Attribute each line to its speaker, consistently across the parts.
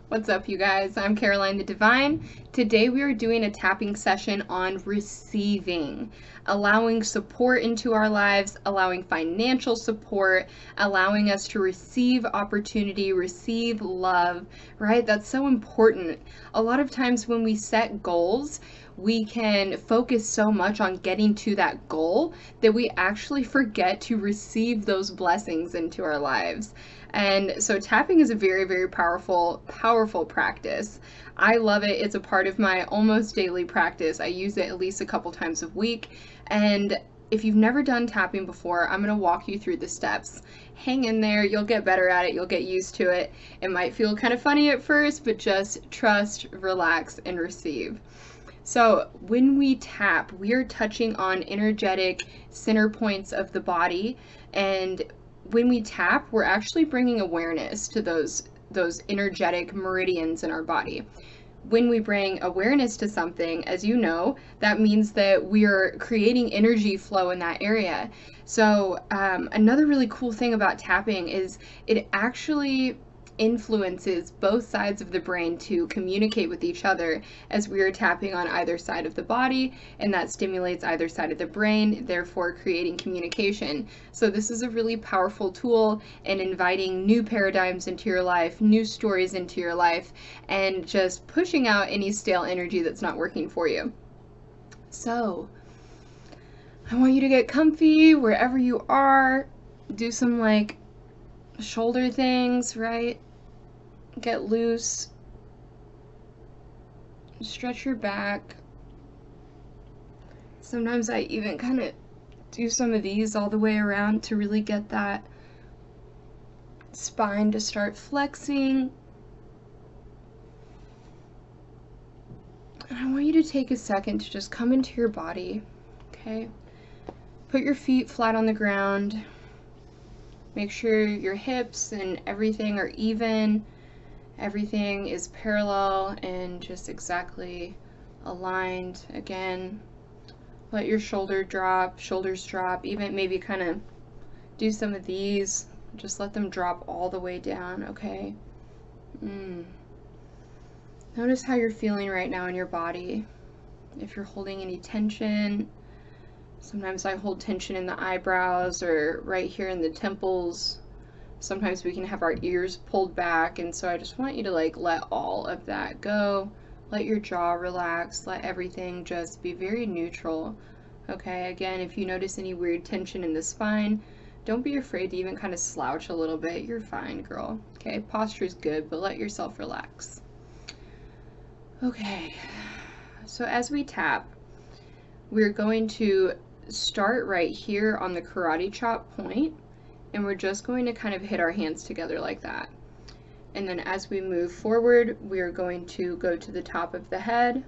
Speaker 1: What's up, you guys? I'm Caroline the Divine. Today we are doing a tapping session on receiving, allowing support into our lives, allowing financial support, allowing us to receive opportunity, receive love, right? That's so important. A lot of times when we set goals, we can focus so much on getting to that goal that we actually forget to receive those blessings into our lives. And so tapping is a very, very powerful practice. I love it. It's a part of my almost daily practice. I use it at least a couple times a week. And if you've never done tapping before, I'm going to walk you through the steps. Hang in there. You'll get better at it. You'll get used to it. It might feel kind of funny at first, but just trust, relax, and receive. So when we tap, we are touching on energetic center points of the body, and when we tap, we're actually bringing awareness to those energetic meridians in our body. When we bring awareness to something, as you know, that means that we are creating energy flow in that area. So another really cool thing about tapping is it actually influences both sides of the brain to communicate with each other as we are tapping on either side of the body, and that stimulates either side of the brain, therefore creating communication. So this is a really powerful tool in inviting new paradigms into your life, new stories into your life, and just pushing out any stale energy that's not working for you. So I want you to get comfy wherever you are. Do some like shoulder things, right? Get loose, stretch your back. Sometimes I even kind of do some of these all the way around to really get that spine to start flexing. And I want you to take a second to just come into your body, okay? Put your feet flat on the ground. Make sure your hips and everything are even. Everything is parallel and just exactly aligned. Again, let your shoulders drop, even maybe kind of do some of these. Just let them drop all the way down, okay? Notice how you're feeling right now in your body. If you're holding any tension. Sometimes I hold tension in the eyebrows or right here in the temples. Sometimes we can have our ears pulled back, and so I just want you to like let all of that go. Let your jaw relax, let everything just be very neutral. Okay, again, if you notice any weird tension in the spine, don't be afraid to even kind of slouch a little bit. You're fine, girl. Okay, posture is good, but let yourself relax. Okay, so as we tap, we're going to start right here on the karate chop point, and we're just going to kind of hit our hands together like that. And then as we move forward, we're going to go to the top of the head,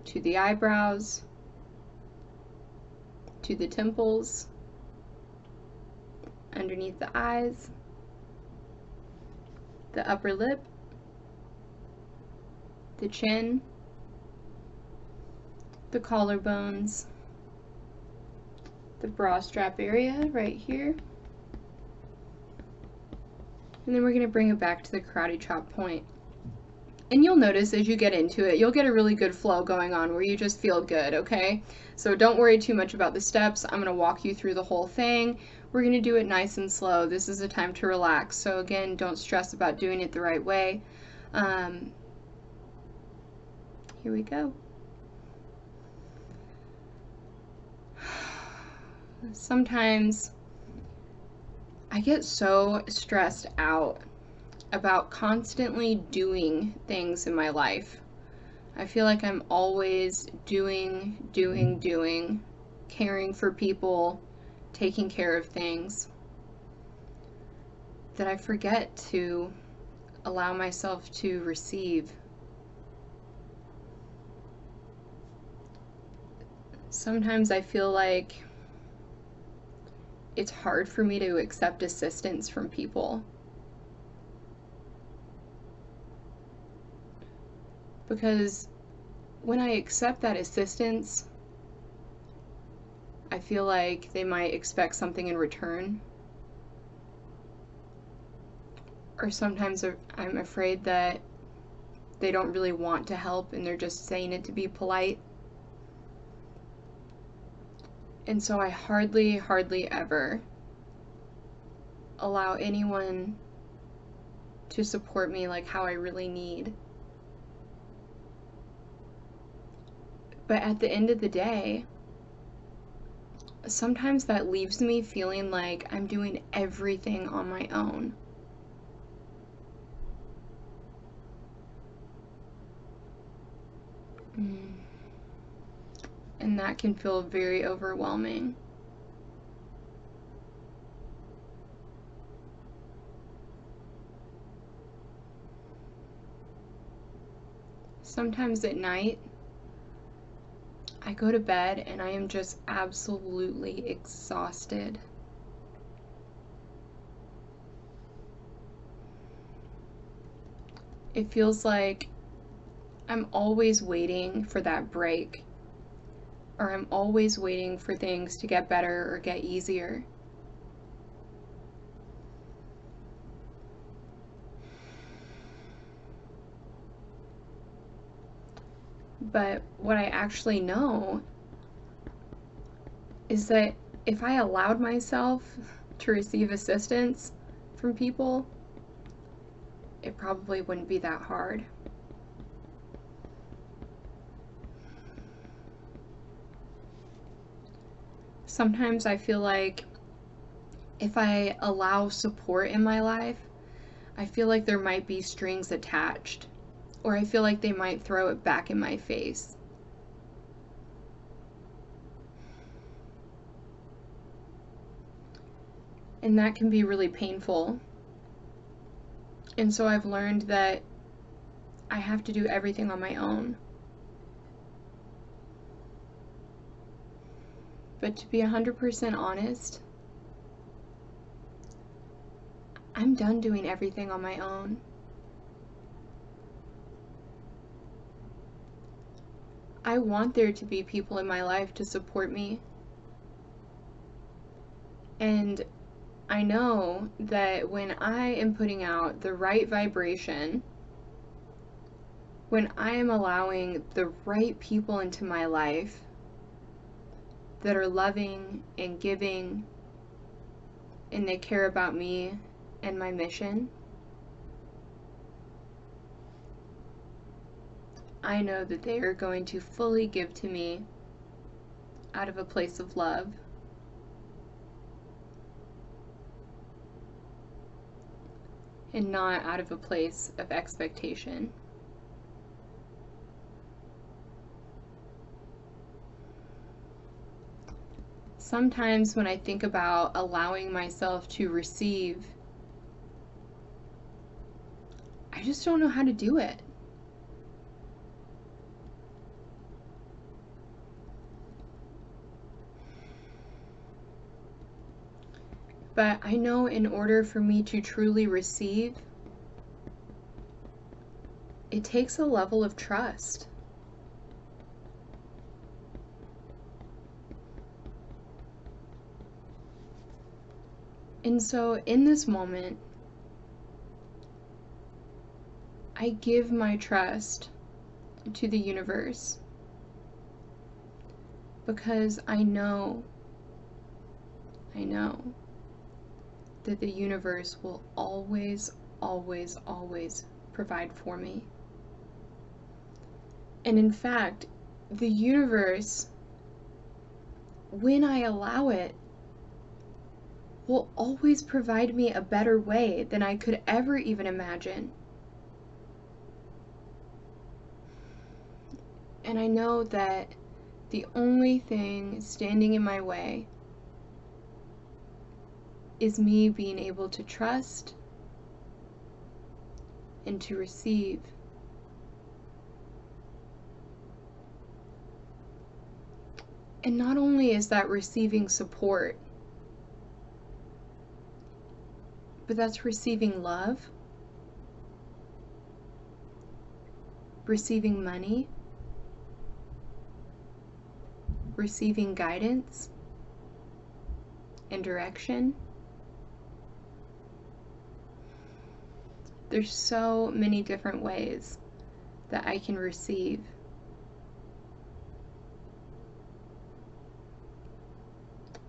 Speaker 1: to the eyebrows, to the temples, underneath the eyes, the upper lip, the chin, the collarbones, the bra strap area right here. And then we're going to bring it back to the karate chop point. And you'll notice as you get into it, you'll get a really good flow going on where you just feel good, okay? So don't worry too much about the steps. I'm going to walk you through the whole thing. We're going to do it nice and slow. This is a time to relax. So again, don't stress about doing it the right way. Here we go. Sometimes I get so stressed out about constantly doing things in my life. I feel like I'm always doing, caring for people, taking care of things, that I forget to allow myself to receive. Sometimes I feel like it's hard for me to accept assistance from people. Because when I accept that assistance, I feel like they might expect something in return. Or sometimes I'm afraid that they don't really want to help and they're just saying it to be polite. And so I hardly ever allow anyone to support me like how I really need. But at the end of the day, sometimes that leaves me feeling like I'm doing everything on my own. And that can feel very overwhelming. Sometimes at night, I go to bed and I am just absolutely exhausted. It feels like I'm always waiting for that break, or I'm always waiting for things to get better or get easier. But what I actually know is that if I allowed myself to receive assistance from people, it probably wouldn't be that hard. Sometimes I feel like if I allow support in my life, I feel like there might be strings attached, or I feel like they might throw it back in my face. And that can be really painful. And so I've learned that I have to do everything on my own. But to be 100% honest, I'm done doing everything on my own. I want there to be people in my life to support me. And I know that when I am putting out the right vibration, when I am allowing the right people into my life that are loving and giving, and they care about me and my mission, I know that they are going to fully give to me out of a place of love. And not out of a place of expectation. Sometimes when I think about allowing myself to receive, I just don't know how to do it. But I know in order for me to truly receive, it takes a level of trust. And so in this moment, I give my trust to the universe because I know that the universe will always provide for me. And in fact, the universe, when I allow it, will always provide me a better way than I could ever even imagine. And I know that the only thing standing in my way is me being able to trust and to receive. And not only is that receiving support, but that's receiving love, receiving money, receiving guidance and direction. There's so many different ways that I can receive.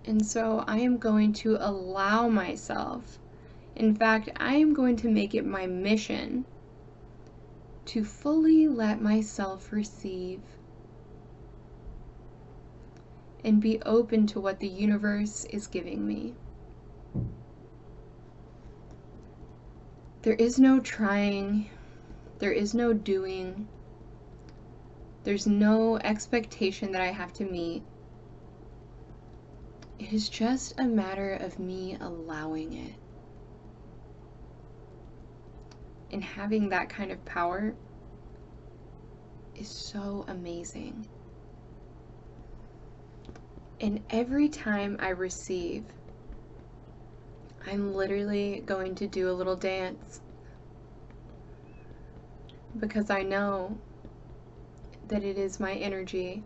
Speaker 1: And so I am going to allow myself, in fact, I am going to make it my mission to fully let myself receive and be open to what the universe is giving me. There is no trying, there is no doing, there's no expectation that I have to meet. It is just a matter of me allowing it. And having that kind of power is so amazing. And every time I receive, I'm literally going to do a little dance, because I know that it is my energy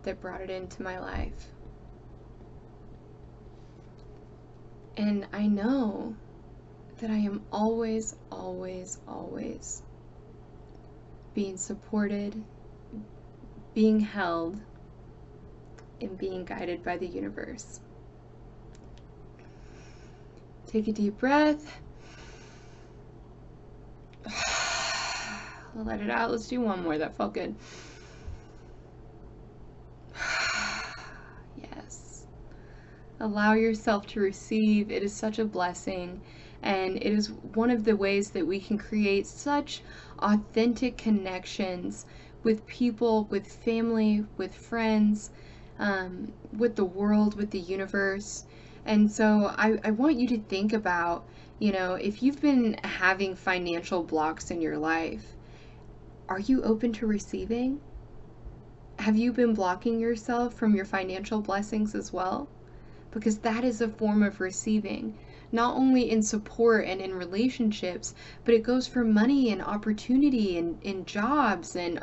Speaker 1: that brought it into my life. And I know that I am always, always, always being supported, being held, and being guided by the universe. Take a deep breath. Let it out. Let's do one more. That felt good. Yes. Allow yourself to receive. It is such a blessing. And it is one of the ways that we can create such authentic connections with people, with family, with friends, with the world, with the universe. And so I want you to think about, if you've been having financial blocks in your life, are you open to receiving? Have you been blocking yourself from your financial blessings as well? Because that is a form of receiving, not only in support and in relationships, but it goes for money and opportunity and in jobs and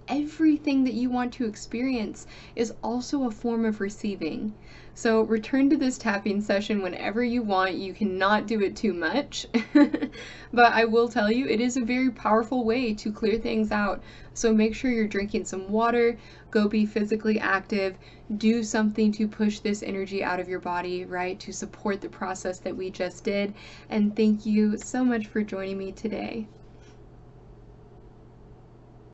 Speaker 1: everything that you want to experience is also a form of receiving. So return to this tapping session whenever you want. You cannot do it too much, but I will tell you it is a very powerful way to clear things out. So make sure you're drinking some water, go be physically active, do something to push this energy out of your body, right? To support the process that we just did. And thank you so much for joining me today.